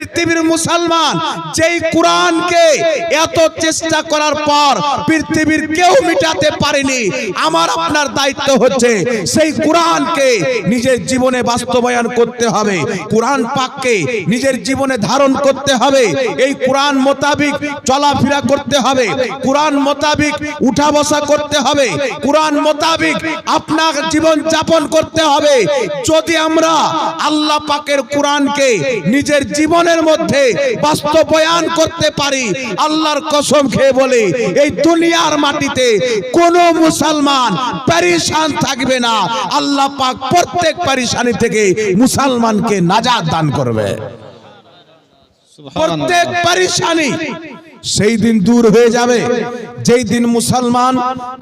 পৃথিবীর মুসলমান যেই কোরআনকে এত চেষ্টা করার পর পৃথিবীর কেউ মিটাতে পারেনি। আমার আপনার দায়িত্ব হচ্ছে সেই কোরআনকে নিজের জীবনে বাস্তবায়ন করতে হবে, কোরআন পাককে নিজের জীবনে ধারণ করতে হবে, এই কোরআন মোতাবেক চলাফেরা করতে হবে, কোরআন মোতাবেক উঠা বসা করতে হবে, কোরআন মোতাবেক আপনার জীবন যাপন করতে হবে। যদি আমরা আল্লাহ পাকের কোরআনকে নিজের জীবনের মধ্যে বাস্তবায়ন করতে পারি, আল্লাহর কসম খেয়ে বলি এই দুনিয়ার মাটিতে কোনো মুসলমান পেরেশান থাকবে না। আল্লাহ পাক প্রত্যেক পেরেশানি থেকে মুসলমানকে নাজাত দান করবে। প্রত্যেক পেরেশানি সেই দিন দূর হয়ে যাবে যেই দিন মুসলমান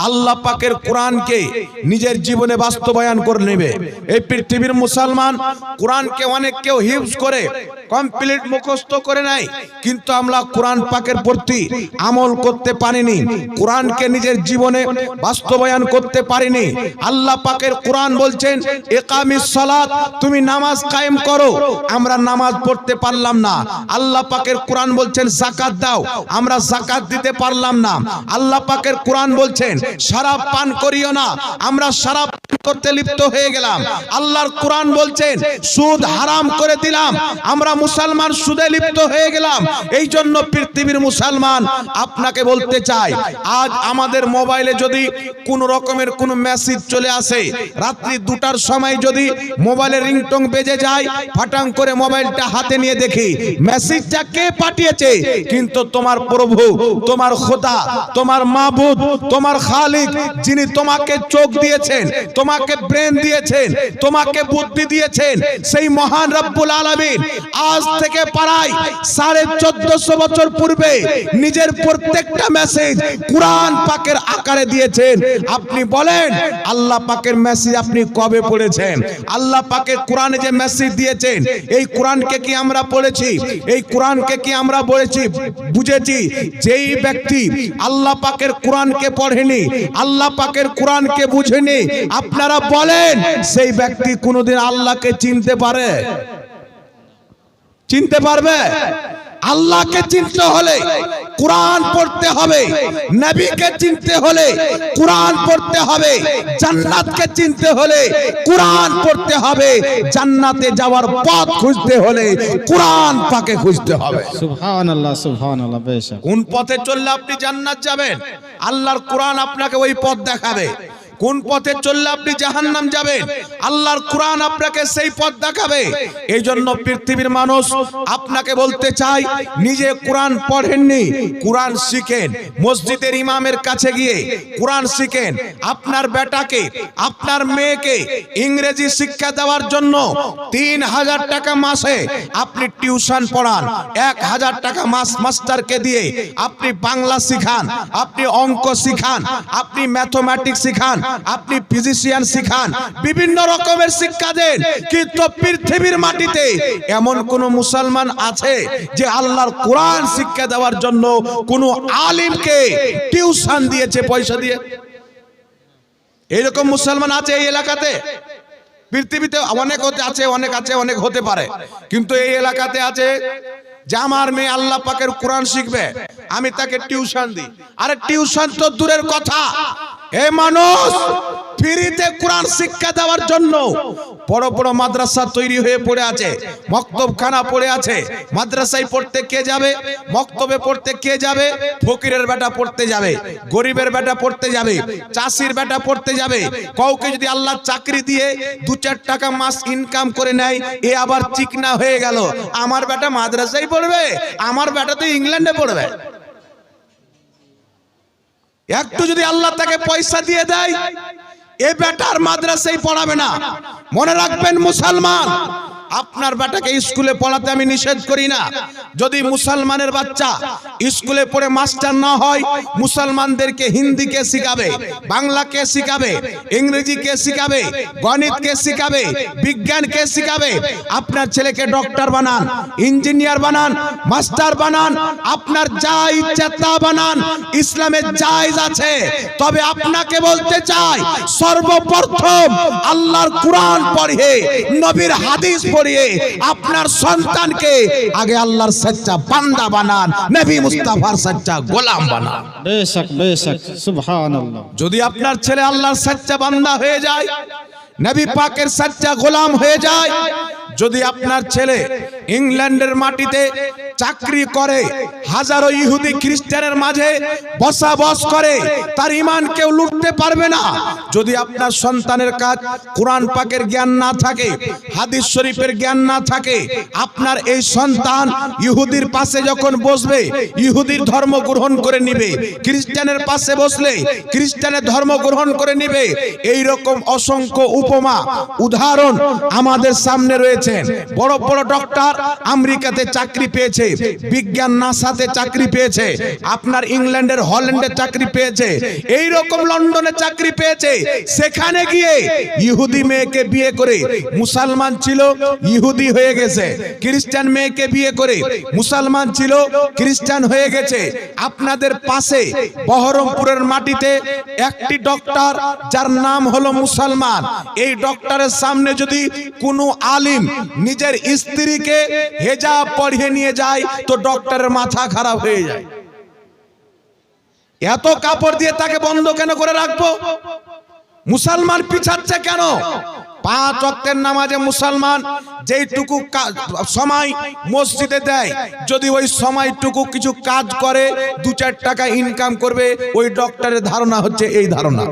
আল্লাহ পাকের কোরআনকে নিজের জীবনে বাস্তবায়ন করে নেবে। এই পৃথিবীর মুসলমান কোরআনকে অনেক কেউ হিফজ করে কমপ্লিট মুখস্থ করে নাই, কিন্তু আমরা কোরআন পাকের প্রতি আমল করতে পারিনি, কোরআনকে নিজের জীবনে বাস্তবায়ন করতে পারিনি। আল্লাহ পাকের কোরআন বলছেন ইকামিস সালাত, তুমি নামাজ কায়েম করো, আমরা নামাজ পড়তে পারলাম না। আল্লাহ পাকের কোরআন বলছেন যাকাত দাও, আমরা যাকাত দিতে পারলাম না। আল্লাহ পাকের কোরআন বলছেন শরাব পান করিও না, আমরা শরাব করতে লিপ্ত হয়ে গেলাম। আল্লাহর কোরআন বলছেন সুদ হারাম করে দিলাম, আমরা মুসলমান সুদে লিপ্ত হয়ে গেলাম। এই জন্য পৃথিবীর মুসলমান আপনাকে বলতে চাই, আজ আমাদের মোবাইলে যদি কোন রকমের কোন মেসেজ চলে আসে, রাত্রি 2টার সময় যদি মোবাইলের রিংটোন বেজে যায়, ফাটাং করে মোবাইলটা হাতে নিয়ে দেখি মেসেজটা কে পাঠিয়েছে, কিন্তু তোমার প্রভু, তোমার খোদা, তোমার মাবুদ, তোমার খালিক, যিনি তোমাকে চোখ দিয়েছেন, তোমাকে ব্রেন দিয়েছেন, তোমাকে বুদ্ধি দিয়েছেন, সেই মহান রব্বুল আলামিন আজ থেকে প্রায় 1450 বছর পূর্বে নিজের প্রত্যেকটা মেসেজ কোরআন পাকের আকারে দিয়েছেন। আপনি বলেন আল্লাহ পাকের মেসেজ আপনি কবে পড়েছেন? আল্লাহ পাকের কোরআনে যে মেসেজ দিয়েছেন, এই কোরআনকে কি আমরা পড়েছি? এই কোরআনকে কি আমরা পড়েছি, বুঝেছি? যেই ব্যক্তি আল্লাহ পাকের কোরআনকে পড়েনি, আল্লাহ পাকের কোরআনকে বুঝেনি, আপনারা বলেন সেই ব্যক্তি কোনোদিন আল্লাহকে চিনতে পারে? চিনতে পারবে? আল্লাহকে চিনতে হলে কোরআন পড়তে হবে, নবীকে চিনতে হলে কোরআন পড়তে হবে, জান্নাতকে চিনতে হলে কোরআন পড়তে হবে, জান্নাতে যাওয়ার পথ খুঁজতে হলে কোরআন পাকে খুঁজতে হবে। সুবহানাল্লাহ, সুবহানাল্লাহ। বেশক কোন পথে চললে আপনি জান্নাত যাবেন, আল্লাহর কোরআন আপনাকে ওই পথ দেখাবে। কোন পথে চললে আপনি জাহান্নাম যাবেন, আল্লাহর কোরআন আপনাকে সেই পথ দেখাবে। এই জন্য পৃথিবীর মানুষ আপনাকে বলতে চাই, নিজে কোরআন পড়েননি, কোরআন শিখেন। মসজিদের ইমামের কাছে গিয়ে কোরআন শিখেন। আপনার বেটাকে, আপনার মেয়েকে ইংরেজি শিক্ষা দেওয়ার জন্য 3000 টাকা মাসে আপনি টিউশন পড়ান, 1000 টাকা মাস মাস্টারকে দিয়ে আপনি বাংলা শিখান, আপনি অঙ্ক শিখান, আপনি ম্যাথমেটিক্স শিখান, আপনি ফিজিশিয়ান শিখান, বিভিন্ন রকমের শিক্ষা দেন। কিন্তু পৃথিবীর মাটিতে এমন কোন মুসলমান আছে যে আল্লাহর কোরআন শিক্ষা দেওয়ার জন্য কোন আলিমকে টিউশন দিয়েছে পয়সা দিয়ে? এইরকম মুসলমান আছে এই এলাকাতে? পৃথিবীতে অনেক আছে, অনেক আছে, অনেক হতে পারে, কিন্তু এই এলাকাতে আছে যে আমার মেয়ে আল্লাহ পাকের কোরআন শিখবে, আমি তাকে টিউশন দিই। আরে টিউশন তো দূরের কথা, এই মানুষ ফ্রিতে কোরআন শিক্ষা দেওয়ার জন্য বড় বড় মাদ্রাসা তৈরি হয়ে পড়ে আছে, মক্তবখানা পড়ে আছে। মাদ্রাসায় পড়তে কে যাবে? মক্তবে পড়তে কে যাবে? ফকিরের বেটা পড়তে যাবে, গরিবের বেটা পড়তে যাবে, চাষির বেটা পড়তে যাবে। কাউকে যদি আল্লাহ চাকরি দিয়ে 2-4 টাকা মাস ইনকাম করে নেয়, এ আবার চিকনা হয়ে গেল, আমার বেটা মাদ্রাসায় পড়বে, আমার বেটা তো ইংল্যান্ডে পড়বে। একটু যদি আল্লাহ তাকে পয়সা দিয়ে দেয়, এ বেটার মাদ্রাসায় পড়াবে না। মনে রাখবেন মুসলমান, আপনার বেটাকে স্কুলে পড়াতে আমি নিষেধ করি না। যদি মুসলমানের বাচ্চা স্কুলে পড়ে মাস্টার না হয়, মুসলমানদেরকে হিন্দি কে শিখাবে, বাংলা কে শিখাবে, ইংরেজি কে শিখাবে, গণিত কে শিখাবে, বিজ্ঞান কে শিখাবে। আপনার ছেলেকে ডক্টর বানান, ইঞ্জিনিয়ার বানান, মাস্টার বানান, আপনার যা ইচ্ছা তা বানান, ইসলামে জায়েজ আছে। তবে আপনাকে বলতে চাই, সর্বপ্রথম আল্লাহর কোরআন পড়ে, নবীর হাদিস পড়িয়ে আপনার সন্তানকে আগে আল্লাহর সচ্চা বান্দা বানান, নবী মুস্তাফার সচ্চা গোলাম বানান। বেশক বেশক, সুবহানাল্লাহ। যদি আপনার ছেলে আল্লাহর সচ্চা বান্দা হয়ে যায়, নবী পাকের সচ্চা গোলাম হয়ে যায়, যদি আপনার ছেলে ইংল্যান্ডের মাটিতে চাকরি করে, হাজারো ইহুদি খ্রিস্টানের মাঝে বসবাস করে, তার ঈমান কেউ লুটতে পারবে না। যদি আপনার সন্তানের কাজ কোরআন পাকের জ্ঞান না থাকে, হাদিস শরীফের জ্ঞান না থাকে, আপনার এই সন্তান ইহুদির পাশে যখন বসবে ইহুদির ধর্ম গ্রহণ করে নিবে, খ্রিস্টানের পাশে বসলে খ্রিস্টানের ধর্ম গ্রহণ করে নিবে। এই রকম অসংখ্য উপমা উদাহরণ আমাদের সামনে রয়েছে। বড় বড় ডক্টর আমেরিকাতে চাকরি পেয়েছে, বিজ্ঞান নাসাতে চাকরি পেয়েছে, আপনার ইংল্যান্ডের হল্যান্ডে চাকরি পেয়েছে, এই রকম লন্ডনে চাকরি পেয়েছে। সেখানে গিয়ে ইহুদি মেয়েকে বিয়ে করে মুসলমান ছিল, ইহুদি হয়ে গেছে। খ্রিস্টান মেয়েকে বিয়ে করে মুসলমান ছিল, খ্রিস্টান হয়ে গেছে। আপনাদের পাশে বহরমপুরের মাটিতে একটি ডক্টর যার নাম হলো মুসলমান, এই ডক্টরের সামনে যদি কোনো আলিম নিজের স্ত্রীকে হেজাব পরিয়ে নিয়ে যায় তো ডক্টরের মাথা খারাপ হয়ে যায়। এত কাপড় দিয়ে তাকে বন্ধ কেন করে রাখবো? মুসলমান পিছাচ্ছে কেন? 5 ওয়াক্তের নামাজে মুসলমান যেইটুকু সময় মসজিদে দেয়, যদি ওই সময়টুকু কিছু কাজ করে 2-4 টাকা ইনকাম করবে, ওই ডক্টরের ধারণা হচ্ছে এই ধারণা।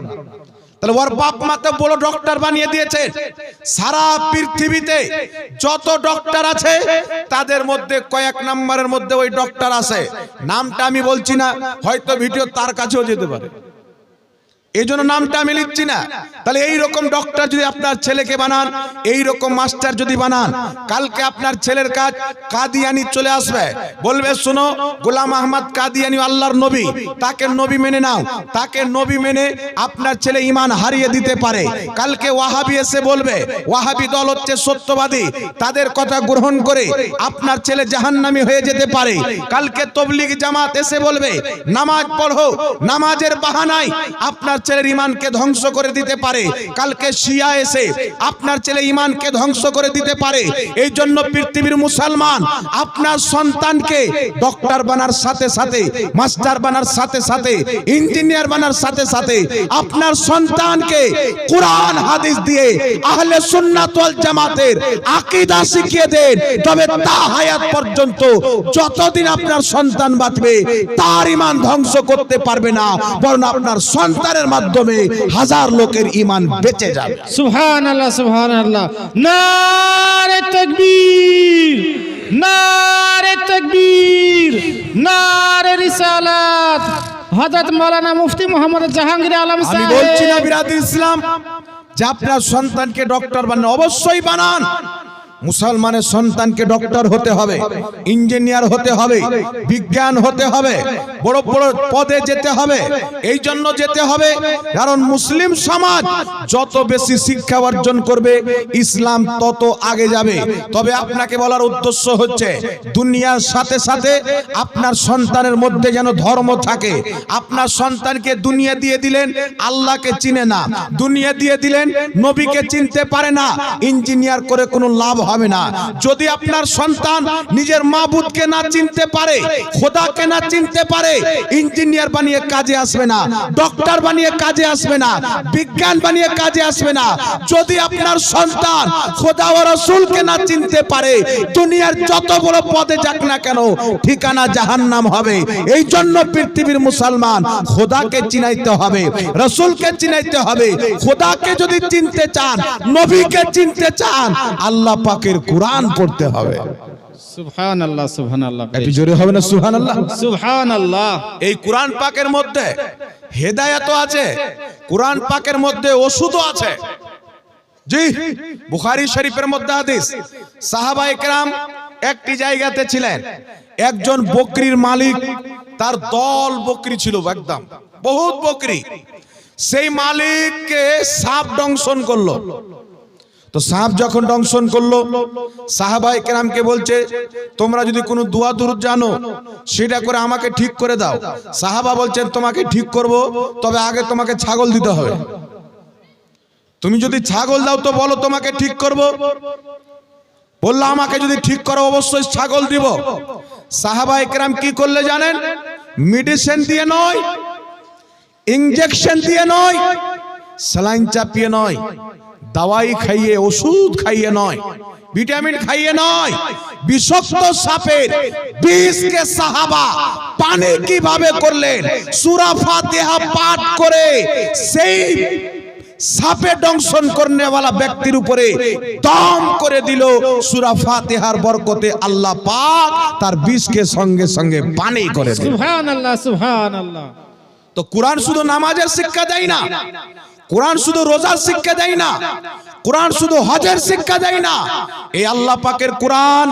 তাহলে ওর বাপ মা তো বড় ডক্টর বানিয়ে দিয়েছে। সারা পৃথিবীতে যত ডক্টর আছে তাদের মধ্যে কয়েক নম্বরের মধ্যে ওই ডক্টর আছে। নামটা আমি বলছি না, হয়তো ভিডিও তার কাছেও যেতে পারে, এই জন্য নামটা আমি লিখছি না। তাহলে এই রকম ডক্টর যদি আপনার ছেলেকে বানান, এই রকম মাস্টার যদি বানান, কালকে আপনার ছেলের কাজ কাদিয়ানি চলে আসবে, বলবে শোনো গোলাম আহমদ কাদিয়ানি আল্লাহর নবী, তাকে নবী মেনে নাও। তাকে নবী মেনে আপনার ছেলে ঈমান হারিয়ে দিতে পারে। কালকে ওয়াহাবি এসে বলবে ওয়াহাবি দল হচ্ছে সত্যবাদী, তাদের কথা গ্রহণ করে আপনার ছেলে জাহান্নামী হয়ে যেতে পারে। কালকে তবলিগ জামাত এসে বলবে নামাজ পড়ো, নামাজের বাহানায় আপনার ছেলের ঈমানকে ধ্বংস করে দিতে পারে। কালকে শিয়া এসে আপনার ছেলে ঈমানকে ধ্বংস করে দিতে পারে। এই জন্য পৃথিবীর মুসলমান আপনার সন্তানকে ডক্টর বানার সাথে সাথে, মাস্টার বানার সাথে সাথে, ইঞ্জিনিয়ার বানার সাথে সাথে আপনার সন্তানকে কোরআন হাদিস দিয়ে আহলে সুন্নাত ওয়াল জামাতের আকীদা শিখিয়ে দেন। তবে তা হায়াত পর্যন্ত যতদিন আপনার সন্তান বাঁচবে তার ঈমান ধ্বংস করতে পারবে না, বরং আপনার সন্তানের মাধ্যমে হাজার লোকের ঈমান বেঁচে যাবে। সুবহানাল্লাহ সুবহানাল্লাহ। নারে তাকবীর, নারে তাকবীর, নারে রিসালাত। হযরত মাওলানা মুফতি মোহাম্মদ জাহাঙ্গীর আলম আমি সাহেব বলছি না বিরাদর ইসলাম যে আপনার সন্তানকে ডক্টর বানান, অবশ্যই বানান। মুসলমানের সন্তানকে ডক্টর হতে হবে, ইঞ্জিনিয়ার হতে হবে, বিজ্ঞান হতে হবে, বড় বড় পদে যেতে হবে। এই জন্য যেতে হবে কারণ মুসলিম সমাজ যত বেশি শিক্ষা অর্জন করবে ইসলাম তত আগে যাবে। তবে আপনাকে বলার উদ্দেশ্য হচ্ছে দুনিয়ার সাথে সাথে আপনার সন্তানের মধ্যে যেন ধর্ম থাকে। আপনার সন্তানকে দুনিয়া দিয়ে দিলেন, আল্লাহকে চিনে না, দুনিয়া দিয়ে দিলেন, নবীকে চিনতে পারে না, ইঞ্জিনিয়ার করে কোনো লাভ হবে না। যদি আপনার সন্তান নিজের মাবুদকে না চিনতে পারে, খোদাকে না চিনতে পারে, ইঞ্জিনিয়ার বানিয়ে কাজে আসবে না, ডক্টর বানিয়ে কাজে আসবে না, বিজ্ঞান বানিয়ে কাজে আসবে না। যদি আপনার সন্তান খোদা ও রাসূলকে না চিনতে পারে, দুনিয়ার যত বড় পদে যাক না কেন ঠিকানা জাহান্নাম হবে। এই জন্য পৃথিবীর মুসলমান খোদাকে চিনাইতে হবে, রাসূলকে চিনাইতে হবে। খোদাকে যদি চিনতে চান, নবীকে চিনতে চান, আল্লাহ পাকের কোরআন পড়তে হবে। সুবহানাল্লাহ সুবহানাল্লাহ। একটু জোরে হবে না সুবহানাল্লাহ? সুবহানাল্লাহ। এই কোরআন পাকের মধ্যে হেদায়েত আছে, কোরআন পাকের মধ্যে ওষুধও আছে। জি, বুখারী শরীফের মধ্যে হাদিস, সাহাবায়ে কেরাম একটি জায়গাতে ছিলেন, একজন বকরির মালিক, তার দল বকরি ছিল, একদম বহুত বকরি। সেই মালিককে সাপ দংশন করলো। তো সাপ যখন দংশন করলো, সাহাবায়ে কেরামকে বলছে তোমরা যদি কোনো দোয়া দুরূদ জানো সেটা করে আমাকে ঠিক করে দাও। সাহাবা বলছেন তোমাকে ঠিক করব, তবে আগে তোমাকে ছাগল দিতে হবে। তুমি যদি ছাগল দাও তো বলো তোমাকে ঠিক করব। বললো আমাকে যদি ঠিক করো অবশ্যই ছাগল দিব। সাহাবায়ে কেরাম কি করলে জানেন? মেডিসিন দিয়ে নয়, ইনজেকশন দিয়ে নয়, স্যালাইন চাপিয়ে নয়, দাওয়াই খাইয়ে, ওষুধ খাইয়ে নয়, ভিটামিন খাইয়ে নয়, বিষাক্ত সাপের বিষকে সাহাবা পানি কিভাবে করলেন? সূরা ফাতিহা পাঠ করে সেই সাপে দংশন করনেওয়ালা ব্যক্তির উপরে দম করে দিল। সূরা ফাতিহার বরকতে আল্লাহ পাক তার বিষকে সঙ্গে সঙ্গে পানি করে দিল। সুবহানাল্লাহ, সুবহানাল্লাহ। তো কোরআন শুধু নামাজের শিক্ষা দেয় না, কোরআন শুধু রোজার শিক্ষা দেয় না, কোরআন শুধু হজের শিক্ষা দেয় না, এই আল্লাহ পাকের কোরআন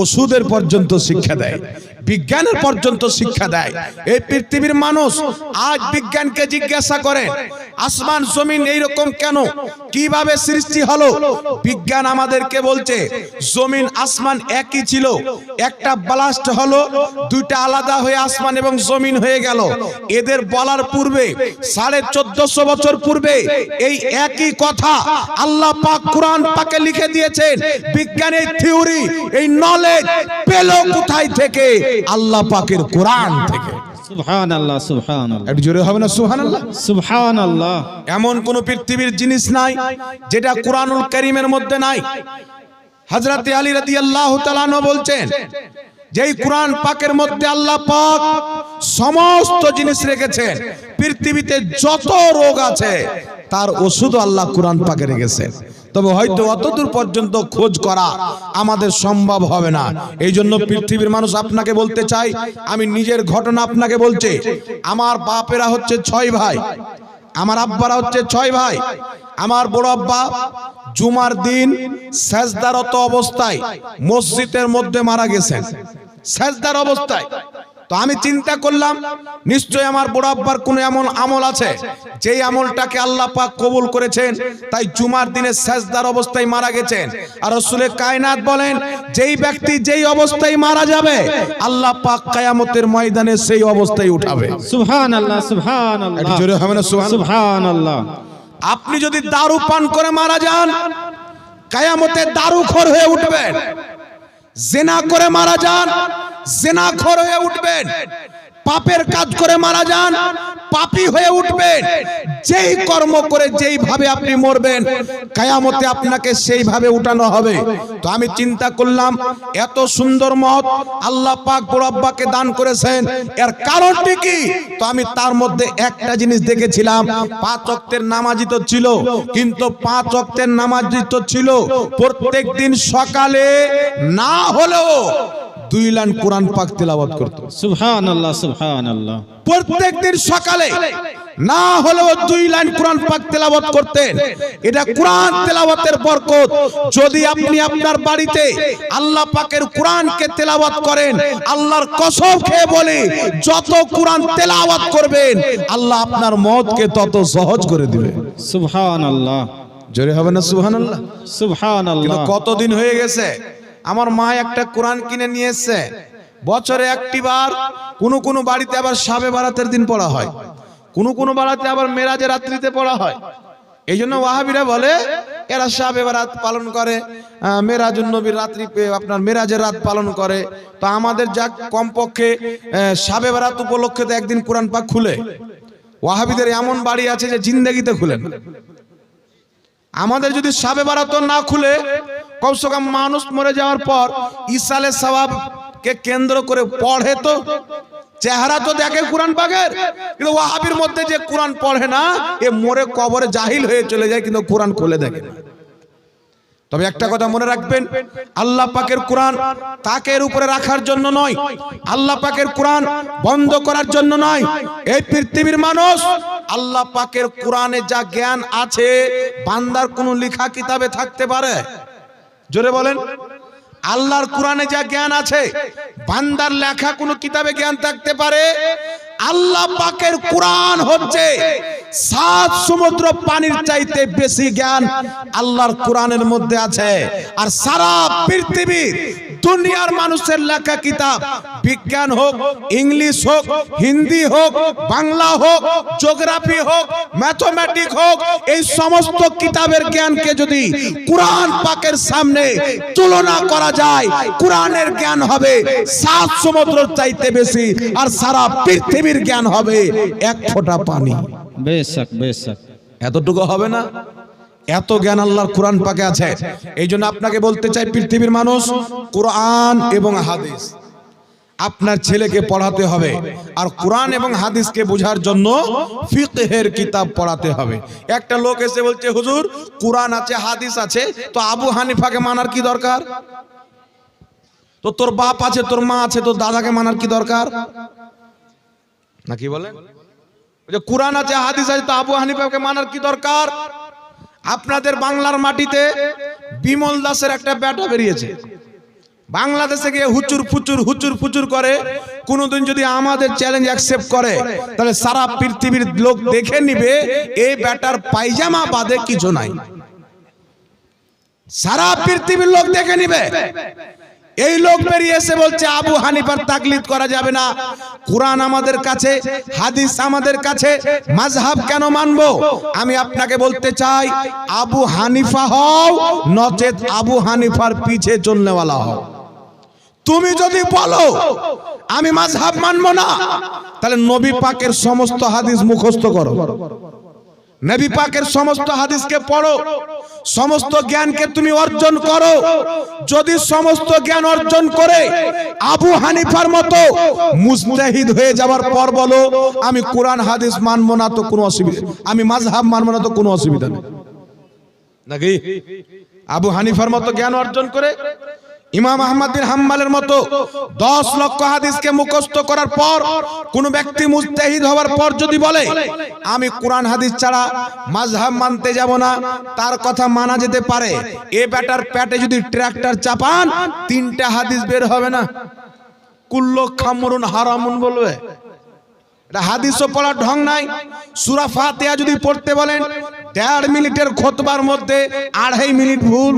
ওষুধের পর্যন্ত শিক্ষা দেয়, বিজ্ঞানের পর্যন্ত শিক্ষা দেয়। এই পৃথিবীর মানুষ আজ বিজ্ঞানকে জিজ্ঞাসা করে আসমান জমিন এইরকম কেন, কিভাবে সৃষ্টি হলো? বিজ্ঞান আমাদেরকে বলছে জমিন আসমান একই ছিল, একটা ব্লাস্ট হলো, দুইটা আলাদা হয়ে আসমান এবং জমিন হয়ে গেল। এদের বলার পূর্বে 1450 বছর পূর্বে এই একই কথা আল্লাহ পাক কোরআন পাকে লিখে দিয়েছেন। বিজ্ঞানের থিওরি, এই নলেজ পেল কোথায় থেকে? আল্লাহ পাকের কোরআন থেকে। সুবহানাল্লাহ, সুবহানাল্লাহ। একটু জোরে হবে না সুবহানাল্লাহ? সুবহানাল্লাহ। এমন কোন পৃথিবীর জিনিস নাই যেটা কোরআনুল কারীমের মধ্যে নাই। হযরত আলী রাদিয়াল্লাহু তাআলা আনহু বলছেন যেই কোরআন পাকের মধ্যে আল্লাহ পাক সমস্ত জিনিস রেখেছেন, পৃথিবীতে যত রোগ আছে তার ওষুধ আল্লাহ কোরআন পাকে রেখেছেন। তবে হয়তো অতদূর পর্যন্ত খোঁজ করা আমাদের সম্ভব হবে না। এই জন্য পৃথিবীর মানুষ আপনাকে বলতে চাই, আমি নিজের ঘটনা আপনাকে বলছি। আমার বাপেরা হচ্ছে 6 ভাই, আমার আব্বারা হচ্ছে 6 ভাই। আমার বড় আব্বা জুমার দিন সেজদারত অবস্থায় মসজিদের মধ্যে মারা গেছেন, সেজদার অবস্থায়। তো আমি চিন্তা করলাম নিশ্চয় আমার বড় আব্বার কোনো এমন আমল আছে যেই আমলটাকে আল্লাহ পাক কবুল করেছেন, তাই জুমার দিনে সেজদার অবস্থায় মারা গেছেন। আর রাসূলে কায়নাত বলেন যেই ব্যক্তি যেই অবস্থায় মারা যাবে আল্লাহ পাক কিয়ামতের ময়দানে সেই অবস্থায় উঠাবে। সুবহানাল্লাহ, সুবহানাল্লাহ। একটু জোরে হবে না সুবহানাল্লাহ? সুবহানাল্লাহ। আপনি যদি দারু পান করে মারা যান কিয়ামতে দারুখোর হয়ে উঠবেন। জিনা করে মারা যান জিনাখোর হয়ে উঠবেন। পাপের কাজ করে মারা যান পাপী হয়ে উঠবেন। যেই কর্ম করে যেইভাবে আপনি মরবেন কিয়ামতে আপনাকে সেইভাবে উঠানো হবে। তো আমি চিন্তা করলাম এত সুন্দর মত আল্লাহ পাক বড় আব্বাকে দান করেছেন, এর কারণটি কি? তো আমি তার মধ্যে একটা জিনিস দেখেছিলাম, 5 ওয়াক্তের নামাজি তো ছিল, কিন্তু 5 ওয়াক্তের নামাজি তো ছিল প্রত্যেক দিন সকালে না হলেও 2 লাইন কোরআন পাক তেলাওয়াত করত। সুবহানাল্লাহ, সুবহানাল্লাহ। প্রত্যেকদিন সকালে না হলেও 2 লাইন কোরআন পাক তেলাওয়াত করতেন। এটা কোরআন তেলাওয়াতের বরকত। যদি আপনি আপনার বাড়িতে আল্লাহ পাকের কোরআনকে তেলাওয়াত করেন, আল্লাহর কসম খেয়ে বলি যত কোরআন তেলাওয়াত করবেন আল্লাহ আপনার মওতকে তত সহজ করে দিবে। সুবহানাল্লাহ। জোরে হবে না সুবহানাল্লাহ? সুবহানাল্লাহ। কিন্তু কতদিন হয়ে গেছে আমার মা একটা কোরআন কিনে নিয়ে এসেছে, বছরে একটি বার। কোন বাড়িতে আবার শাবে বারাতের দিন পড়া হয়, কোন বাড়িতে আবার মেরাজের রাত্রিতে পড়া হয়। এই জন্য ওয়াহাবিরা বলে এরা শাবে বারাত পালন করে, মেরাজুন নবীর রাত্রি আপনার মেরাজের রাত পালন করে। তো আমাদের যা কমপক্ষে শাবে বারাত উপলক্ষে তো একদিন কোরআন পাক খুলে। ওয়াহাবিদের এমন বাড়ি আছে যে জিন্দেগিতে খুলে না। আমাদের যদি শাবে বারাত না খুলে কমসে কম মানুষ মরে যাওয়ার পর ইসালে সওয়াব কে কেন্দ্র করে পড়ে তো চেহারা তো দেখে কোরআন পাকের। কিন্তু ওয়াহাবির মধ্যে যে কোরআন পড়ে না এ মরে কবরে জাহিল হয়ে চলে যায়, কিন্তু কোরআন খুলে দেখে না। তবে একটা কথা মনে রাখবেন, আল্লাহ পাকের কোরআন তাকের উপরে রাখার জন্য নয়, আল্লাহ পাকের কোরআন বন্ধ করার জন্য নয়। এই পৃথিবীর মানুষ আল্লাহ পাকের কোরআনে যা জ্ঞান আছে বান্দার কোনো লেখা কিতাবে থাকতে পারে? জোরে বলেন। আল্লাহর কোরআনে যা জ্ঞান আছে বান্দার লেখা কোনো কিতাবে জ্ঞান থাকতে পারে? আল্লাহ পাকের কোরআন হচ্ছে 7 সমুদ্র পানির চাইতে বেশি জ্ঞান আল্লাহর কোরআনের মধ্যে আছে। আর সারা পৃথিবীর দুনিয়ার মানুষের লেখা কিতাব, বিজ্ঞান হোক, ইংলিশ হোক, হিন্দি হোক, বাংলা হোক, জিওগ্রাফি হোক, ম্যাথমেটিক্স হোক, এই সমস্ত কিতাবের জ্ঞানকে যদি কুরআন পাকের সামনে তুলনা করা যায়, কুরআনের জ্ঞান হবে 7 সমুদ্রের চাইতে বেশি, আর সারা পৃথিবীর জ্ঞান হবে এক ফোঁটা পানি। বেশক বেশক। এতটুকু হবে না? এত জ্ঞান আল্লাহর কোরআন পাকে আছে। এই জন্য আপনাকে বলতে চাই, পৃথিবীর মানুষ, কোরআন এবং হাদিস আপনার ছেলেকে পড়াতে হবে, আর কোরআন এবং হাদিসকে বোঝার জন্য ফিকহের কিতাব পড়াতে হবে। একটা লোক এসে বলছে, হুজুর কোরআন আছে, হাদিস আছে, তো আবু হানিফাকে মানার কি দরকার? তো তোর বাপ আছে, তোর মা আছে, তোর দাদাকে মানার কি দরকার? নাকি বলেন? কোরআন আছে, হাদিস আছে, তো আবু হানিফাকে মানার কি দরকার? আপনাদের বাংলার মাটিতে বিমল দাসের একটা বেটা বেরিয়েছে, বাংলাদেশে গিয়ে হুচুর ফুচুর করে। কোনদিন যদি আমাদের চ্যালেঞ্জ অ্যাকসেপ্ট করে, তাহলে সারা পৃথিবীর লোক দেখে নিবে এই বেটার পায়জামা বাদে কিছু নাই। সারা পৃথিবীর লোক দেখে নিবে। এই লোক বেরিয়ে এসে বলছে আবু হানিফার তাকলিদ করা যাবে না, কোরআন আমাদের কাছে, হাদিস আমাদের কাছে, মাযহাব কেন মানবো? আমি আপনাকে বলতে চাই, আবু হানিফা হও, নচেত আবু হানিফার পিছে চলনেওয়ালা হও। তুমি যদি বলো আমি মাযহাব মানবো না, তাহলে নবী পাকের সমস্ত হাদিস মুখস্থ করো, নবী পাকের সমস্ত হাদিসকে পড়ো, সমস্ত জ্ঞানকে তুমি অর্জন করো। যদি সমস্ত জ্ঞান অর্জন করে আবু হানিফার মতো মুজতাহিদ হয়ে যাওয়ার পর বলো আমি কোরআন হাদিস মানবো না, তো কোনো অসুবিধা, আমি মাযহাব মানবো না, তো কোনো অসুবিধা নেই। নাকি আবু হানিফার মতো জ্ঞান অর্জন করে, ইমাম আহমদ বিন হাম্বলের মতো 10 লক্ষ হাদিসকে মুখস্থ করার পর কোন ব্যক্তি মুজতাহিদ হওয়ার পর যদি বলে আমি কোরআন হাদিস ছাড়া মাযহাব মানতে যাব না, তার কথা মানা যেতে পারে। এ বেটার পেটে যদি ট্রাক্টর চাপান 3টা হাদিস বের হবে না। কুল্লু খামরুন হারামুন বলবে, এটা হাদিসও পড়ার ঢং নাই। সূরা ফাতিহা যদি পড়তে বলেন 1.5 মিনিটের খুতবার মধ্যে 2.5 মিনিট ভুল।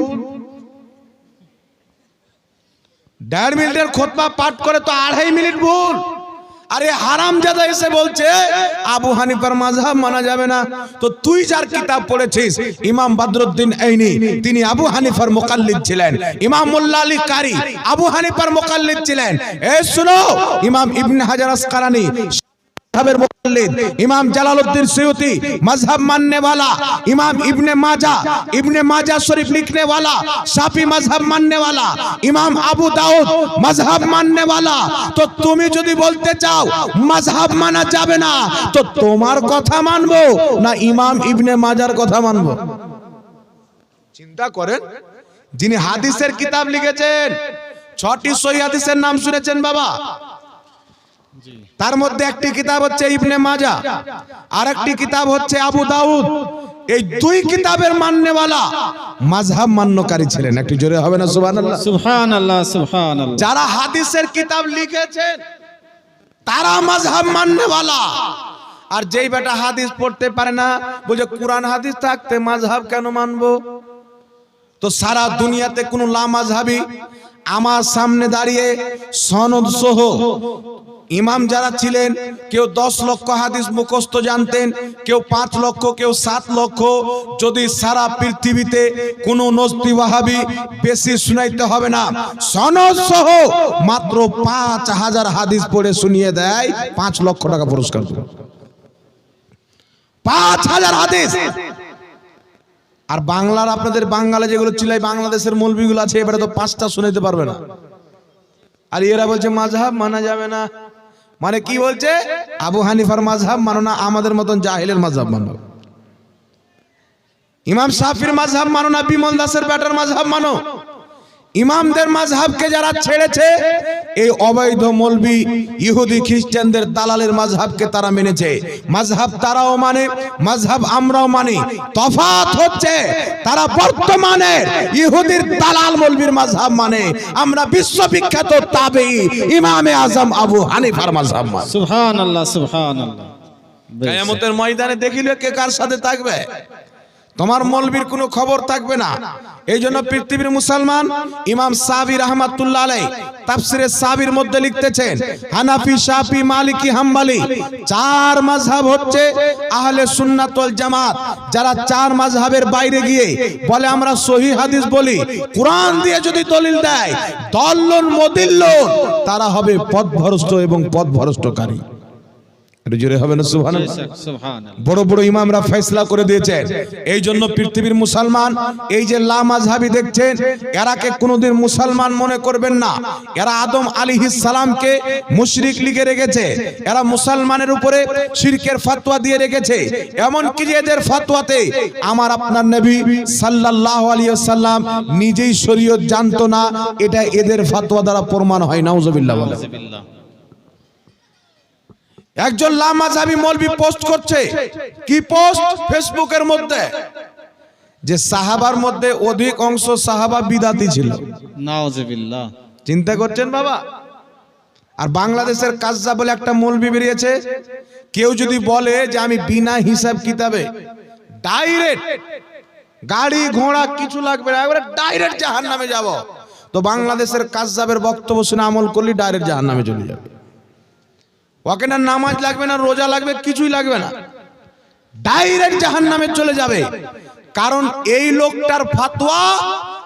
1.5 মিনিটের খুতবা পাঠ করে তো 2.5 মিনিট ভুল। আরে হারামজাদা এসে বলছে আবু হানিফার মাযহাব মানা যাবে না। তো তুই যার কিতাব পড়েছিস, ইমাম বদরুদ্দিন আইনি, তিনি আবু হানিফার মুকাল্লিদ ছিলেন। ইমাম মোল্লা আলী কারি আবু হানিফার মুকাল্লিদ ছিলেন। এই শুনো, ইমাম ইবনে হাজার আসকালানি মাযহাবের মুকাল্লিদ, ইমাম জালালউদ্দিন সুয়ুতি মাযহাব मानने वाला, इमाम इब्ने माजा शरीफ लिखने वाला, शाफी मजहब मानने वाला, इमाम अबू दाऊद मजहब मानने वाला। तो তুমি যদি বলতে চাও মজহব মানা যাবে না, তো তোমার কথা মানবো না ইমাম ইবনে মাজার কথা মানবো? চিন্তা করেন, যিনি হাদিসের কিতাব লিখেছেন, 6টি সহিহ হাদিসের নাম শুনেছেন বাবা? তার মধ্যে একটি কিতাব হচ্ছে ইবনে মাজা, আর একটি কিতাব হচ্ছে আবু দাউদ। এই 2 কিতাবের মাননেওয়ালা মাযহাব মান্যকারী ছিলেন। একটু জোরে হবে না সুবহানাল্লাহ? সুবহানাল্লাহ সুবহানাল্লাহ। যারা হাদিসের কিতাব লিখেছেন তারা মাযহাব মাননেওয়ালা। আর যেই বেটা হাদিস পড়তে পারে না, বলে কোরআন হাদিস থাকতে মাযহাব কেন মানবো? তো সারা দুনিয়াতে কোন লা মাযহাবী আমার সামনে দাঁড়িয়ে সনদ সহ ইমাম যারা ছিলেন, কেউ 10 লক্ষ হাদিস মুখস্থ জানতেন, কেউ 5 লক্ষ, কেউ 7 লক্ষ। যদি সারা পৃথিবীতে কোনো নজদি ওয়াহাবি বেশি শুনাইতে হবে না, সনদ সহ মাত্র 5000 হাদিস পড়ে শুনিয়ে দেয়, 5 লক্ষ টাকা পুরস্কার দেবে। 5000 হাদিস। আর বাংলার আপনাদের বাঙালি যেগুলো চিলাই বাংলাদেশের মৌলবিগুলো আছে, এবারে তো 5টা শুনাইতে পারবে না। আর এরা বলছে মাযহাব মানা যাবে না। মানে কি বলছে? আবু হানিফার মাযহাব মানো না, আমাদের মতন জাহিলের মাযহাব মানো। ইমাম শাফির মাযহাব মানো না, বিমল দাসের বেটার মাযহাব মানো। ইমামদের মাযহাবকে যারা ছেড়েছে, এই অবৈধ মৌলবি ইহুদি খ্রিস্টানদের দালালের মাযহাবকে তারা মেনেছে। মাযহাব তারাও মানে, মাযহাব আমরাও মানি। তফাৎ হচ্ছে তারা বর্তমানে ইহুদির দালাল মৌলবির মাযহাব মানে, আমরা বিশ্ববিখ্যাত তাবেঈ ইমামে আজম আবু হানিফার মাযহাব মানি। সুবহানাল্লাহ সুবহানাল্লাহ। কিয়ামতের ময়দানে দেখিলে কে কার সাথে থাকবে। তোমার মৌলবীর কোনো খবর থাকবে না। এই জন্য পৃথিবীর মুসলমান ইমাম সাবি রহমাতুল্লাহ আলাইহি তাফসিরে সাবির মধ্যে লিখতেছেন, হানাফি, শাফি, মালিকি, হাম্বলি চার মাযহাব হচ্ছে আহলে সুন্নাত ওয়াল জামাত। যারা চার মাযহাবের বাইরে গিয়ে বলে আমরা সহিহ হাদিস বলি, কোরআন দিয়ে যদি দলিল দেয়, দল্লুন মুদিল্লুন, তারা হবে পথভ্রষ্ট এবং পথভ্রষ্টকারী। জোরে হবে না সুবহানাল্লাহ? সুবহানাল্লাহ। বড় বড় ইমামরা ফয়সালা করে দিয়েছেন। এই জন্য পৃথিবীর মুসলমান এই যে লামাযহাবি দেখছেন, এরাকে কোনোদিন মুসলমান মনে করবেন না। এরা আদম আলাইহিস সালামকে মুশরিক লিখে রেখেছে, এরা মুসলমানের উপরে শিরকের ফতোয়া দিয়ে রেখেছে। এমন কি যে এদের ফতোয়াতে আমার আপনার নবী সাল্লাল্লাহু আলাইহি ওয়াসাল্লাম নিজেই শরীয়ত জানতো না, এটা এদের ফতোয়া দ্বারা প্রমাণ হয়। নাউজুবিল্লাহ বলে। একজন লামাযহাবী মৌলবী পোস্ট করছে, কি পোস্ট? ফেসবুকের মধ্যে, যে সাহাবার মধ্যে অধিক অংশ সাহাবা বিদাতি ছিল। নাউজুবিল্লাহ। চিন্তা করছেন বাবা? আর বাংলাদেশের কাজ্জা বলে একটা মৌলবী বেরিয়েছে, কেউ যদি বলে যে আমি বিনা হিসাব কিতাবে ডাইরেক্ট, গাড়ি ঘোড়া কিছু লাগবে না, একবারে ডাইরেক্ট জাহান্নামে যাব, তো বাংলাদেশের কাজ্জাবের বক্তব্য শুনে আমল করলে ডাইরেক্ট জাহান্নামে চলে যাবে। ওকে না নামাজ লাগবে না, রোজা লাগবে, কিছুই লাগবে না, ডাইরেক্ট জাহান্নামে চলে যাবে। কারণ এই লোকটার ফতোয়া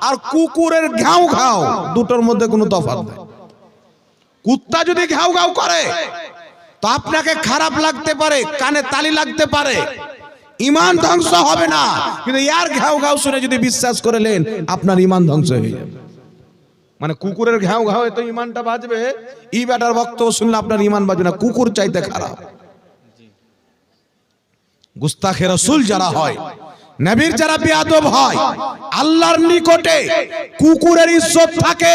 আর কুকুরের ঘাউ ঘাউ দুটোর মধ্যে কোনো তফাৎ নেই। কুত্তা যদি ঘাউ ঘাউ করে তো আপনাকে খারাপ লাগতে পারে, কানে তালি লাগতে পারে, ঈমান ধ্বংস হবে না, কিন্তু ইয়ার ঘাউ ঘাউ শুনে যদি বিশ্বাস করলেন, আপনার ঈমান ধ্বংস হয়ে যাবে। মানে কুকুরের ঘাউ ঘাউ তো ঈমানটা বাঁচবে, ই বেটার বক্তব্য শুনলে আপনার ঈমান বাঁচবে না, কুকুর চাইতে খারাপ। গুস্তাখে রাসূল যারা হয়, নবীর যারা বেয়াদব হয়, আল্লাহর নিকটে কুকুরের ইজ্জত থাকে।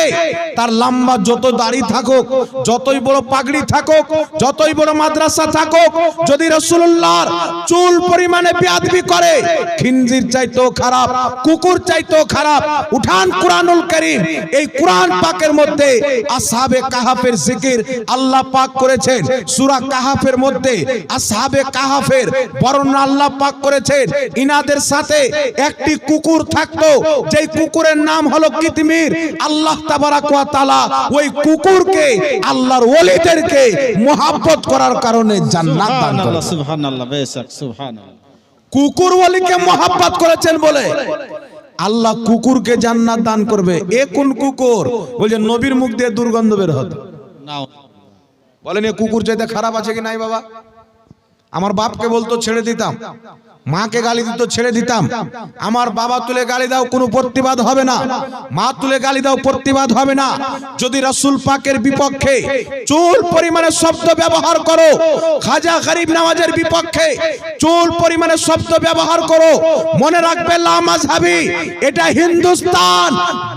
তার লম্বা যত দাড়ি থাকুক, যতই বড় পাগড়ি থাকুক, যতই বড় মাদ্রাসা থাকুক, যদি রাসূলুল্লাহর চুল পরিমাণে বেয়াদবি করে, খিনজির চাইতেও খারাপ, কুকুর চাইতেও খারাপ। উঠান কুরআনুল কারীম, এই কুরআন পাকের মধ্যে আসহাবে কাহাফের জিকির আল্লাহ পাক করেছেন। সূরা কাহাফের মধ্যে আসহাবে কাহাফের বর্ণনা আল্লাহ পাক করেছেন। ইনাদের সাথে একটি কুকুর থাকতো, যেই কুকুরের নাম হলো কিতমির। আল্লাহ তাবারাক ওয়া তাআলা ওই কুকুরকে আল্লাহর ওলিদেরকে মুহাব্বত করার কারণে জান্নাত দান করেছেন। সুবহানাল্লাহ, বেশক সুবহানাল্লাহ। কুকুর ওলিকে মুহাব্বত করেছেন বলে আল্লাহ কুকুরকে জান্নাত দান করবে। এ কোন কুকুর? বলছে নবীর মুখ দিয়ে দুর্গন্ধ বের হতো। বলেন এ কুকুর চাইতে খারাপ আছে কি নাই বাবা? আমার বাপকে বলতো ছেড়ে দিতাম, মাকে গালি দিত ছেড়ে দিতাম। আমার বাবা তুলে গালি দাও, কোনো প্রতিবাদ হবে না। মা তুলে গালি দাও, প্রতিবাদ হবে না। যদি রাসূল পাকের বিপক্ষে চুল পরিমাণে শব্দ ব্যবহার করো, খাজা গরিব নওয়াজের বিপক্ষে চুল পরিমাণে শব্দ ব্যবহার করো, মনে রাখবে লামাযহাবী, এটা হিন্দুস্তান,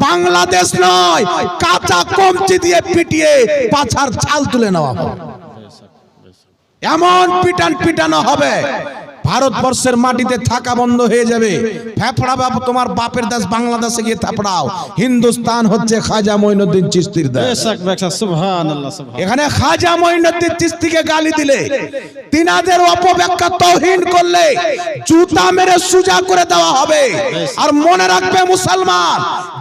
বাংলাদেশ নয়। কাঁচা কমচি দিয়ে পিটিয়ে পাছার ছাল তুলে নেওয়া হবে, এমন পিটান পিটানো হবে, ভারতবর্ষের মাটিতে থাকা বন্ধ হয়ে যাবে। ফেফড়া বাপ তোমার বাপের দেশ বাংলাদেশে গিয়ে থাপড়াও। হিন্দুস্তান হচ্ছে খাজা মঈনুদ্দিন চিশতির দেশ। বেশক বেশক সুবহানাল্লাহ, সুবহানাল্লাহ। এখানে খাজা মঈনুদ্দিন চিশতিকে গালি দিলে, তিনাদের অপব্যাখ্যা তাওহীন করলে জুতা মেরে সুজা করে দেওয়া হবে। আর মনে রাখবে মুসলমান,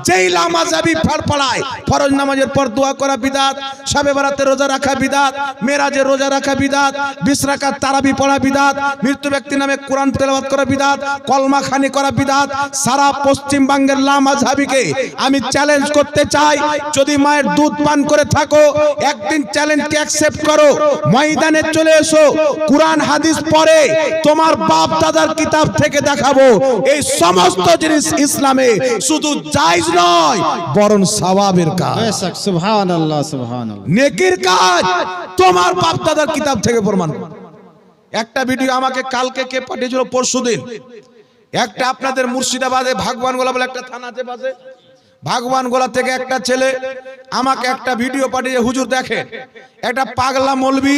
যেই লামাযহাবী ফড়ফড়ায় ফরজ নামাজের পর দোয়া করা বিদআত, শবে বরাতে রোজা রাখা বিদআত, মেরাজে রোজা রাখা বিদআত, 20 রাকাত তারাবি পড়া বিদআত, মৃত্যু ব্যক্তি নামে কোরআন তেলাওয়াত করা বিদআত, কলমা খানি করা বিদআত। সারা পশ্চিম বাংলার লামাযহাবীকে আমি চ্যালেঞ্জ করতে চাই, যদি মায়ের দুধ পান করে থাকো, একদিন চ্যালেঞ্জকে অ্যাকসেপ্ট করো, ময়দানে চলে এসো, কোরআন হাদিস পড়ে তোমার বাপ দাদার কিতাব থেকে দেখাবো এই সমস্ত জিনিস ইসলামে শুধু জায়েজ নয়, বরং সওয়াবের কাজ, বেশক সুবহানাল্লাহ, সুবহানাল্লাহ, নেকির কাজ। তোমার বাপ দাদার কিতাব থেকে প্রমাণ। একটা ভিডিও আমাকে কালকে কে পাঠিয়েছিল, পরশুদিন, একটা আপনাদের মুর্শিদাবাদে ভাগবানগোলা বলে একটা থানা আছে পাশে, ভাগবানগোলা থেকে একটা ছেলে আমাকে একটা ভিডিও পাঠিয়ে, হুজুর দেখেন একটা পাগলা মৌলবি,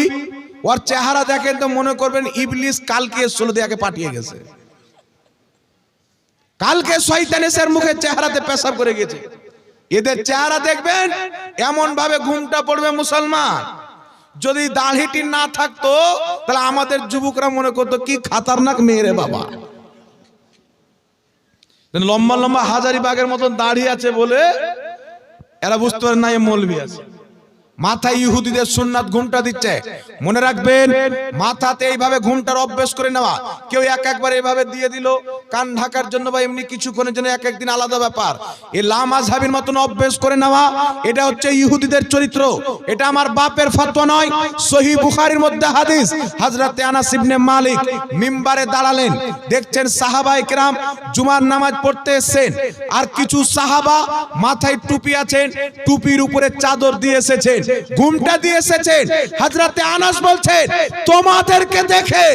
ওর চেহারা দেখেন তো মনে করবেন ইবলিস কালকে এসেছিল দিয়াকে পাঠিয়ে গেছে। কালকে শয়তান এসে মুখে চেহারাতে পেশাব করে গেছে। এদের চেহারা দেখবেন এমন ভাবে ঘুমটা পড়বে মুসলমান। যদি দাড়িটি না থাকতো তাহলে আমাদের যুবকরা মনে করতো কি খতরনাক মেয়ে রে বাবা। লম্বা লম্বা হাজারিবাগের মতন দাড়ি আছে বলে এরা বুঝতে পারে না এ মৌলবি আছে। মাথায় ইহুদিদের সুন্নাত ঘুমটা দিচ্ছে। মনে রাখবেন, মাথাতে এইভাবে ঘুমটার অভ্যাস করে নেওয়া। কেউ একবার এইভাবে দিয়ে দিল কান ঢাকার জন্য বা এমনি কিছুক্ষণের জন্য, এক একদিন আলাদা ব্যাপার। এই লামাযহাবির মতন অভ্যাস করে নেওয়া, এটা হচ্ছে ইহুদিদের চরিত্র। এটা আমার বাপের ফতোয়া নয়, সহিহ বুখারীর মধ্যে হাদিস। হযরতে আনাস ইবনে মালিক মিম্বারে দাঁড়ালেন, দেখছেন সাহাবায়ে কেরাম জুমার নামাজ পড়তে এসেছেন, আর কিছু সাহাবা মাথায় টুপি আছেন, টুপির উপরে চাদর দিয়ে এসেছেন, ঘুমটা দিয়ে এসেছেন। হযরতে আনাস বলছেন, তোমাদেরকে দেখে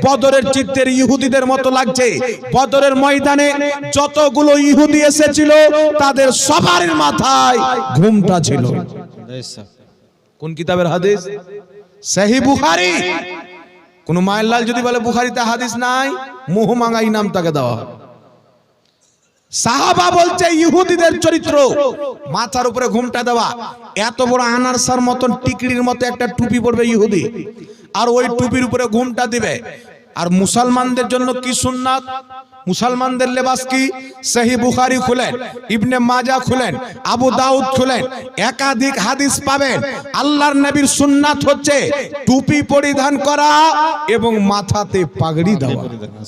বদরের যুদ্ধের ইহুদিদের মতো লাগছে। বদরের ময়দানে যতগুলো ইহুদি এসেছিল তাদের সবার মাথায় ঘুমটা ছিল। কোন কিতাবের হাদিস? সহিহ বুখারী। কোন মায়ের যদি বলে বুখারীতে হাদিস নাই, মোহমাঙ্গা ইনাম তাকে দেওয়া হবে। সাহাবা বলছে ইহুদিদের চরিত্র, মাথার উপরে ঘুমটা দেওয়া। এত বড় আনারসার মতন টিকড়ির মতো একটা টুপি পরবে ইহুদি, আর ওই টুপির উপরে ঘুমটা দিবে। আর মুসলমানদের জন্য কি সুন্নাত, মুসলমানদের লেবাস কি? সহিহ বুখারী খুলেন, ইবনে মাজাহ খুলেন, আবু দাউদ খুলেন, একাধিক হাদিস পাবেন। আল্লাহর নবীর সুন্নাত হচ্ছে টুপি পরিধান করা এবং মাথাতে পাগড়ি দেওয়া।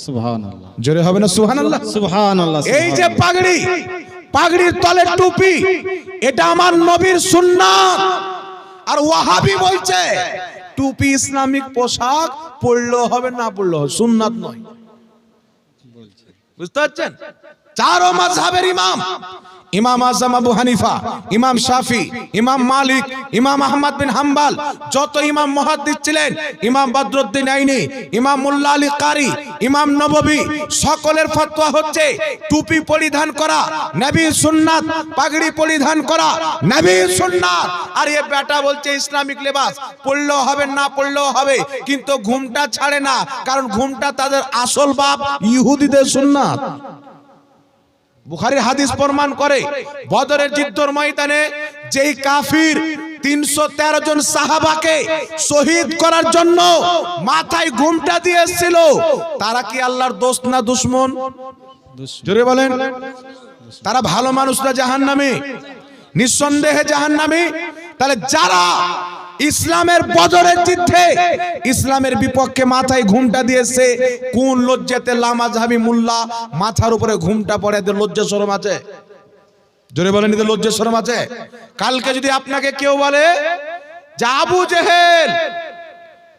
সুবহানাল্লাহ, জোরে হবে না সুবহানাল্লাহ? সুবহানাল্লাহ। এই যে পাগড়ি, পাগড়ির তলে টুপি, এটা আমার নবীর সুন্নাত। আর ওয়াহাবি বলছে টুপি ইসলামিক পোশাক, পড়লেও হবে না পড়লেও হবে, সুন্নাত নয়। বুঝতে পারছেন? চারো মাযহাবের ইমাম, ইমাম আযম আবু হানিফা, ইমাম শাফি, ইমাম মালিক, ইমাম আহমদ বিন হাম্বল, যত ইমাম মুহাদ্দিস ছিলেন, ইমাম বদরুদ্দিন আইনি, ইমাম মুল্লা আলী কারি, ইমাম নববী, সকলের ফতোয়া হচ্ছে টুপি পরিধান করা নবীর সুন্নাত, পাগড়ি পরিধান করা নবীর সুন্নাত। আর এ বেটা বলছে ইসলামিক লেবাস, পড়লেও হবে না পড়লেও হবে, কিন্তু ঘুমটা ছাড়ে না, কারণ ঘুমটা তাদের আসল বাপ ইহুদিদের সুন্নাত। বুখারীর হাদিস প্রমাণ করে, বদরের যুদ্ধের ময়দানে যেই কাফির 313 জন সাহাবাকে শহীদ করার জন্য মাথায় ঘুমটা দিয়ে এসেছিল, তারা কি আল্লাহর দোস্ত না দুশমন? জোরে বলেন। তারা ভালো মানুষ না জাহান্নামী? নিঃসন্দেহে জাহান্নামী। তাহলে যারা ইসলামের বদরের যুদ্ধে ইসলামের বিপক্ষে মাথায় ঘুমটা দিয়েছে, কোন লজ্জাতে লামাযহাবী মুল্লা মাথার উপরে ঘুমটা পড়ে? এদের লজ্জা শরম আছে? জোরে বলেন, এদের লজ্জা শরম আছে? কালকে যদি আপনাকে কেউ বলে যে আবু জেহেল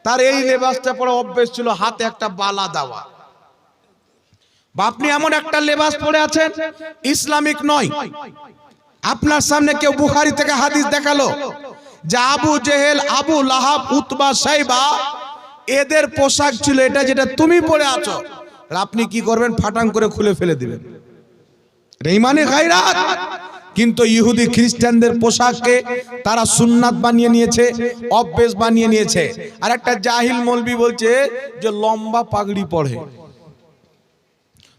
তার এই লেবাসটা পরে অভ্যেস ছিল হাতে একটা বালা দেওয়া, বা আপনি এমন একটা লেবাস পরে আছেন ইসলামিক নয়, আপনার সামনে কেউ বুখারী থেকে হাদিস দেখালো যে আবু জেহেল, আবু লাহাব, উতবা, সাইবা এদের পোশাক ছিল এটা যেটা তুমি পরে আছো, আপনি কি করবেন? ফাটাং করে খুলে ফেলে দিবেন। ইমানে গায়রাত। কিন্তু ইহুদি খ্রিস্টানদের পোশাককে তারা সুন্নাত বানিয়ে নিয়েছে, অভ্যাস বানিয়ে নিয়েছে। আর একটা জাহিল মৌলবি বলছে যে লম্বা পাগড়ি পরে।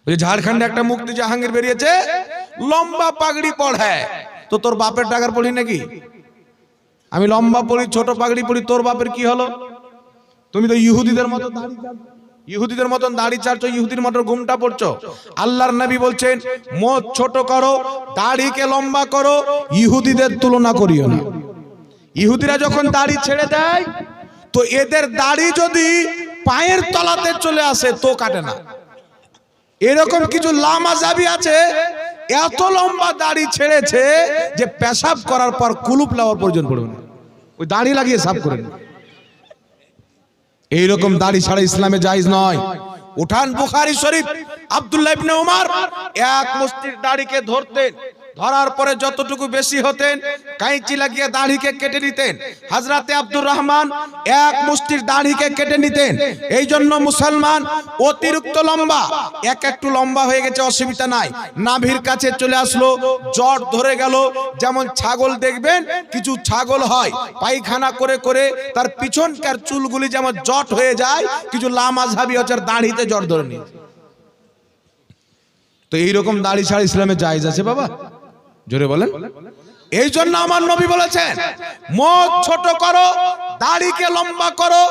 ওই ঝাড়খণ্ডে একটা মুফতি জাহাঙ্গীর বেরিয়েছে, লম্বা পাগড়ি পড়ে। তো তোর বাপের টাকার পড়ি নাকি? আমি লম্বা পড়ি, ছোট পাগড়ি পড়ি, তোর বাপের কি হলো? তুমি তো ইহুদিদের মতো দাড়ি, ইহুদিদের মতন দাড়ি চাড়ছো, ইহুদির মতো ঘুমটা পড়ছো। আল্লাহর নবী বলছেন মুখ ছোট করো, দাড়িকে লম্বা করো, ইহুদিদের তুলনা করিও না। ইহুদিরা যখন দাড়ি ছেড়ে দেয় তো এদের দাড়ি যদি পায়ের তলাতে চলে আসে তো কাটে না। এরকম কিছু লামাযহাবী আছে, এত লম্বা দাড়ি ছেড়েছে যে পেশাব করার পর কুলুপ লাওয়ার পর্যন্ত পড়বে না, ওই দাড়ি লাগিয়ে সাফ করে না। এইরকম দাড়ি ছাড়া ইসলামে জায়েজ নয়। উঠান বুখারী শরীফ, আব্দুল্লাহ ইবনে উমর এক মুষ্টির দাড়িকে ধরতেন, ধরার পরে যতটুকু বেশি হতেন কাঁচি লাগিয়ে দাড়িকে কেটে নিতেন। হযরতে আব্দুর রহমান এক মুষ্টির দাড়িকে কেটে নিতেন। এই জন্য মুসলমান অতিরিক্ত লম্বা, একটু লম্বা হয়ে গেছে অসুবিধা নাই, নাভির কাছে চলে আসলো, জট ধরে গেল। যেমন ছাগল দেখবেন কিছু ছাগল হয় পায়খানা করে করে তার পিছনকার চুলগুলি যেমন জট হয়ে যায়, কিছু লামাযহাবী হচ্ছে দাড়িতে জট ধরে নিয়েছে। তো এইরকম দাড়ি ছাড়া ইসলামে জায়েজ আছে বাবা? জোরে বলেন। এই জন্য আমার নবী বলেছেন মুখ ছোট করো, দাড়িকে লম্বা করো,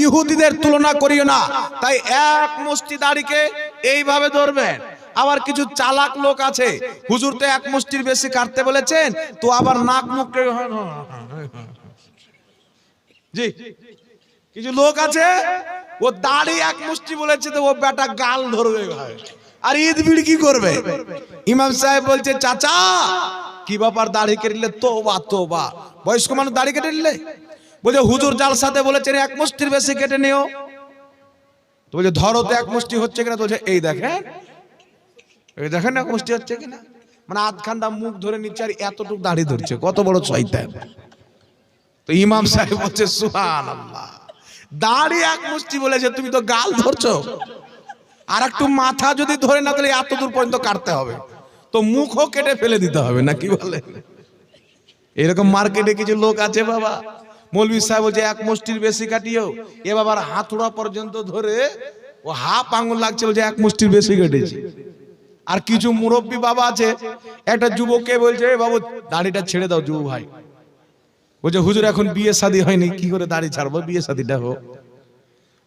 ইহুদিদের তুলনা করিও না। তাই এক মুষ্টি দাড়িকে এইভাবে ধরবেন, আবার কিছু চালাক লোক আছে, হুজুর তো এক মুষ্টির বেশি কাটতে বলেছেন, তো আবার নাক মুখ জি কিছু লোক আছে ও দাড়ি এক মুষ্টি বলেছে তো ও বেটা গাল ধরবে ভাই, আর ঈদ বিড় কি করবে? ইমাম সাহেব বলছে চাচা কি ব্যাপার দাড়ি কেটে নিলে? তোবা তোবা, বয়স্ক মানুষ দাড়ি কেটে নিলে? বলছে হুজুর জালসাতে বলেছেন এক মুষ্টির বেশি কেটে নিও। তো বলছে ধরো তো এক মুষ্টি হচ্ছে কিনা? তো বলছে এই দেখেন, এই দেখেন এক মুষ্টি হচ্ছে কিনা, মানে আধখান্ডা মুখ ধরে নিচ্ছে আর এতটুকু দাড়ি ধরছে, কত বড় শয়তান। তো ইমাম সাহেব বলছে সুবহানাল্লাহ, দাড়ি এক মুষ্টি বলেছে তুমি তো গাল ধরছো, আর একটু মাথা যদি ধরে না তাহলে এত দূর পর্যন্ত কাটতে হবে, তো মুখও কেটে ফেলে দিতে হবে না, কি বলে? এরকম মার্কেটে কিছু লোক আছে বাবা, মৌলভী সাহেব বলছে এক মুষ্টির বেশি কাটিও, এ বাবার হাতুড়া পর্যন্ত ধরে ও হাফ আঙুল লাগছে, বলছে এক মুষ্টির বেশি কেটেছে। আর কিছু মুরব্বী বাবা আছে, একটা যুবককে বলছে এ বাবু দাড়িটা ছেড়ে দাও যুব ভাই, বলছে হুজুর এখন বিয়ে শাদী হয়নি, কি করে দাড়ি ছাড়বো, বিয়ে শাদীটা হোক।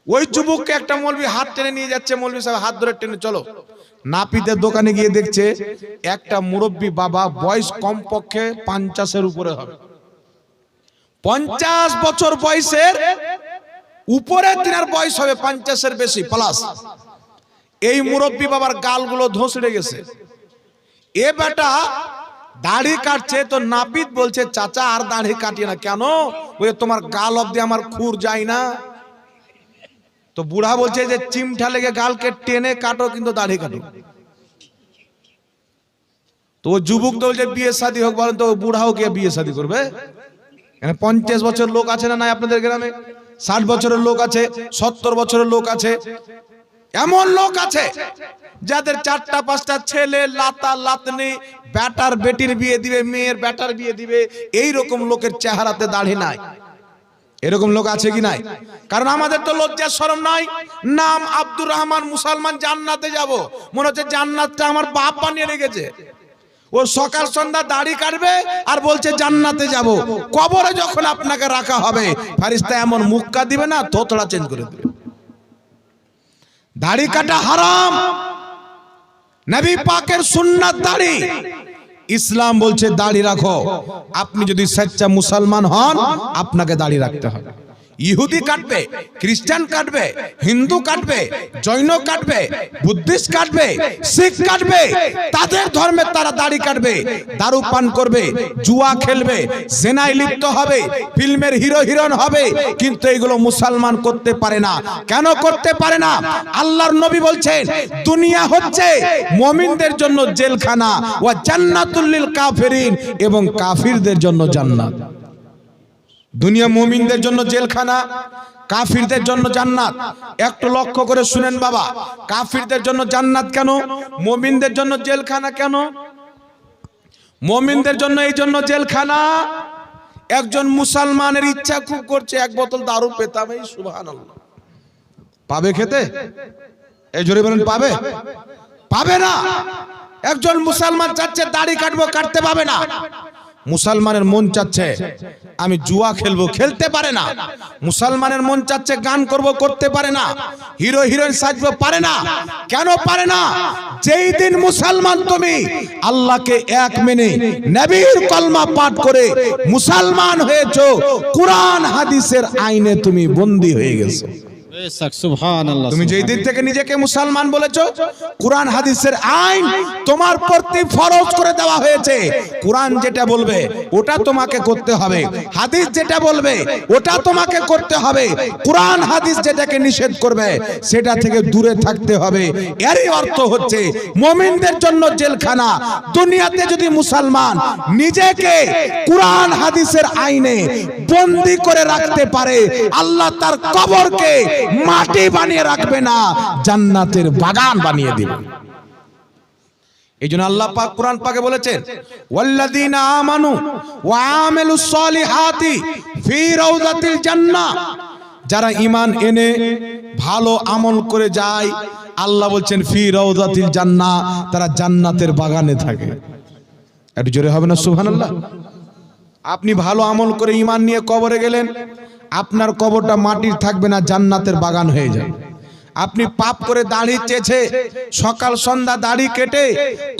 ওই যুবককে একটা মৌলভী হাত টেনে নিয়ে যাচ্ছে, মৌলভী সাহেব হাত ধরে টেনে চলো, নাপিতের দোকানে গিয়ে দেখছে একটা মুরব্বী বাবা, বয়স কমপক্ষে 50-এর উপরে হবে, 50 বছর বয়সের উপরে তিনার বয়স হবে 50-এর বেশি প্লাস। এই মুরব্বী বাবার গালগুলো ধসড়ে গেছে, এ বেটা দাড়ি কাটছে, তো নাপিত বলছে চাচা আর দাড়ি কাটিয়ে না কেন? বলে তোমার গাল অব্দি আমার খুর যায় না। তো বুড়া বলছে যে চিমটা লেগে গালকে টেনে কাটো, কিন্তু দাড়ি কাটো। তো যুবক তো বলছে বিয়ে শাদী হোক, বলেন তো বুড়াও কে বিয়ে শাদী করবে? 50 বছর লোক আছে না নাই আপনাদের গ্রামে, 60 বছরের লোক আছে, 70 বছরের লোক আছে, এমন লোক আছে যাদের 4টা-5টা ছেলে, লাতা লাতনি, বেটার বেটির বিয়ে দিবে, মেয়ের বেটার বিয়ে দিবে, এই রকম লোকের চেহারাতে দাড়ি নাই। এরকম লোক আছে কি নাই? কারণ আমাদের তো লজ্জা শরম নাই। নাম আব্দুর রহমান, মুসলমান, জান্নাতে যাব, মনে হচ্ছে জান্নাতটা আমার বাপ বানিয়ে রেখেছে। ও সকাল সন্ধ্যা দাড়ি কাটবে আর বলছে জান্নাতে যাব। কবরে যখন আপনাকে রাখা হবে ফেরেশতা এমন মুক্কা দিবে না, থোতড়া চেঞ্জ করে দিবে। দাড়ি কাটা হারাম, নবী পাকের সুন্নাত দাড়ি। ইসলাম বলছে দাড়ি রাখো। আপনি যদি সচ্চা মুসলমান হন আপনাকে দাড়ি রাখতে হবে। ইহুদি কাটবে, খ্রিস্টান কাটবে, হিন্দু কাটবে, জৈন কাটবে, বুদ্ধিস্ট কাটবে, শিখ কাটবে, তাদের ধর্মে তারা দাড়ি কাটবে, দারু পান করবে, জুয়া খেলবে, জেনায় লিপ্ত হবে, ফিল্মের হিরো হিরোইন হবে, কিন্তু এগুলো মুসলমান করতে পারে না। কেন করতে পারে না? আল্লাহর নবী বলছেন দুনিয়া হচ্ছে মুমিনদের জন্য জেলখানা, ওয়া জান্নাতুল লিল কাফিরিন, এবং কাফিরদের জন্য জান্নাত। দুনিয়া মুমিনদের জন্য জেলখানা, কাফিরদের জন্য জান্নাত। একটু লক্ষ্য করে শুনেন বাবা, কাফিরদের জন্য জান্নাত কেন, মুমিনদের জন্য জেলখানা কেন? মুমিনদের জন্য এই জন্য জেলখানা, একজন মুসলমানের ইচ্ছা খুব করছে এক বোতল দারু পেতাম, এই সুবহানাল্লাহ, পাবে খেতে? এই জোরে বলেন পাবে? পাবে না। একজন মুসলমান চাচ্ছে দাড়ি কাটবো, কাটতে পাবে না। মুসলমানের মন চাচ্ছে আমি জুয়া খেলবো, খেলতে পারে না। মুসলমানের মন চাচ্ছে গান করব, করতে পারে না। হিরো হিরোইন সাজবো, পারে না। কেন পারে না? যেই দিন মুসলমান তুমি আল্লাহকে এক মেনে নবীর কলমা পাঠ করে মুসলমান হয়েছো, কুরআন হাদিসের আইনে তুমি বন্দী হয়ে গেছো। তুমি যেই দিন থেকে নিজেকে মুসলমান বলেছো, কুরআন হাদিসের আইন তোমার প্রতি ফরজ করে দেওয়া হয়েছে। কুরআন যেটা বলবে ওটা তোমাকে করতে হবে, হাদিস যেটা বলবে ওটা তোমাকে করতে হবে। কুরআন হাদিস যেটাকে নিষেধ করবে সেটা থেকে দূরে থাকতে হবে। এরই অর্থ হচ্ছে মুমিনদের জন্য জেলখানা। দুনিয়াতে যদি মুসলমান নিজেকে কুরআন হাদিসের আইনে বন্দী করে রাখতে পারে, আল্লাহ তার কবরকে মাটি বানিয়ে রাখবে না, জান্নাতের বাগান বানিয়ে দিবে। এইজন্য আল্লাহ পাক কুরআন পাকে বলেছেন ওয়াল্লাযীনা আমানু ওয়া আমিলুস সলিহাতি ফি রাউযাতিল জান্নাহ, যারা ঈমান এনে ভালো আমল করে যায়, আল্লাহ বলছেন ফি রাউযাতিল জান্নাহ, তারা জান্নাতের বাগানে থাকে। একটু জোরে হবে না সুবহানাল্লাহ? আপনি ভালো আমল করে ঈমান নিয়ে কবরে গেলেন, আপনার কবরটা মাটির থাকবে না, জান্নাতের বাগান হয়ে যাবে। আপনি পাপ করে দাড়ি চেয়েছে সকাল সন্ধ্যা দাড়ি কেটে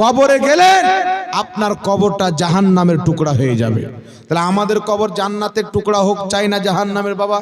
কবরে গেলেন, আপনার কবরটা জাহান্নামের টুকরা হয়ে যাবে। তাহলে আমাদের কবর জান্নাতের টুকরা হোক, চাই না জাহান্নামের বাবা?